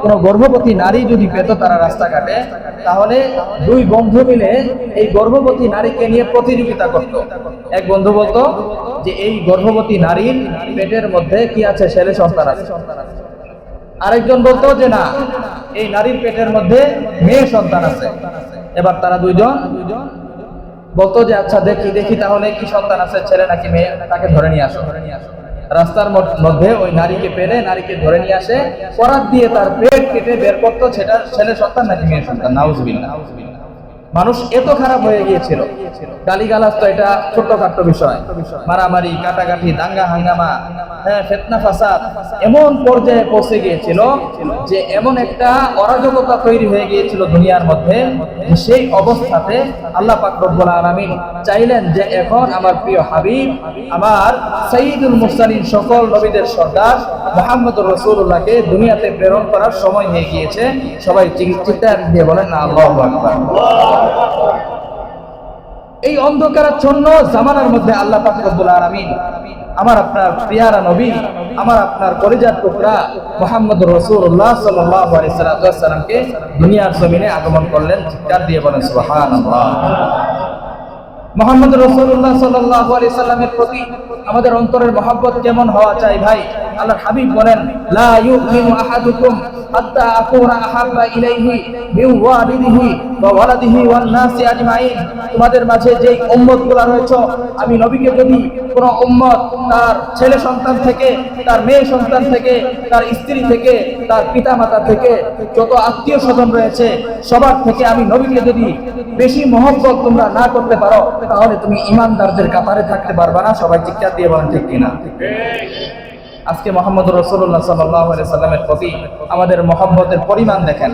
কোনো গর্ভবতী নারী যদি পেত তারা রাস্তাঘাটে, তাহলে দুই বন্ধু মিলে এই গর্ভবতী নারীকে নিয়ে প্রতিযোগিতা করত। এক বন্ধু বলতো যে এই গর্ভবতী নারীর পেটের মধ্যে কি আছে, ছেলে সন্তান আছে। আরেকজন বলতো যে না, এই নারীর পেটের মধ্যে মেয়ে সন্তান আছে। এবার তারা দুইজন বলতো যে আচ্ছা দেখি দেখি তাহলে কি সন্তান আছে, ছেলে নাকি মেয়ে, তাকে ধরে নিয়ে আসো। রাস্তার মধ্যে ওই নারীকে পেলে নারীকে ধরে নিয়ে আসে, করাত দিয়ে তার পেট কেটে বের করতো সেটা ছেলে সন্তান নাকি মেয়ে সন্তান। নাউজুবিল্লাহ। মানুষ এত খারাপ হয়ে গিয়েছিল, গালিগালাজ তো এটা ছোট্টখাট্ট বিষয়, মারামারি কাটাকাটি দাঙ্গা হাঙ্গামা, ফিতনা ফাসাদ এমন পর্যায়ে পৌঁছে গিয়েছিল যে এমন একটা অরাজকতা তৈরি হয়ে গিয়েছিল দুনিয়ার মধ্যে, যে সেই অবস্থাতে আল্লাহ পাক রব্বুল আলামিন চাইলেন যে এখন আমার প্রিয় হাবিব, আমার সাইয়্যিদুল মুরসালিন, সকল নবীদের সর্দার মুহাম্মদুর রাসূলুল্লাহকে দুনিয়াতে প্রেরণ করার সময় হয়ে গিয়েছে। সবাই চিৎকার দিয়ে বলেন না আল্লাহু আকবার। এই অন্ধকারাচ্ছন্ন জামানার মধ্যে আল্লাহ পাক রব্বুল আলামিন আমার আপনার প্রিয়ারা নবী, আমার আপনার কলিজার টুকরা মুহাম্মদুর রাসূলুল্লাহ সাল্লাল্লাহু আলাইহি সাল্লামকে দুনিয়ার জমিনে আগমন করলেন। চিৎকার দিয়ে বলেন সুবহানাল্লাহ। মুহাম্মদুর রাসূলুল্লাহ সাল্লাল্লাহু আলাইহি সাল্লামের প্রতি আমাদের অন্তরের মহব্বত কেমন হওয়া চাই ভাই? আল্লাহর হাবিব বলেন, লা ইউমিনু আহাদুকুম হাত্তা আকুনা আহাব্বা ইলাইহি মিন ওয়ালিদিহি ওয়া ওয়ালাদিহি ওয়ান নাসি আজমাইন। তোমাদের মাঝে যেই উম্মতগুলো রয়েছে, আমি নবীকে যদি কোন উম্মত তার ছেলে সন্তান থেকে, তার মেয়ে সন্তান থেকে, তার স্ত্রী থেকে, তার পিতামাতা থেকে, যত আত্মীয় স্বজন রয়েছে সবার থেকে আমি নবীকে যদি বেশি মহব্বত তোমরা না করতে পারো, তাহলে তুমি ঈমানদারদের কাতারে থাকতে পারবে না। সবাই চিৎকার দিয়ে বলেন ঠিক কিনা? আজকে মুহাম্মদুর রাসূলুল্লাহ সাল্লাল্লাহু আলাইহি সাল্লামের প্রতি আমাদের মহব্বতের পরিমাণ দেখেন।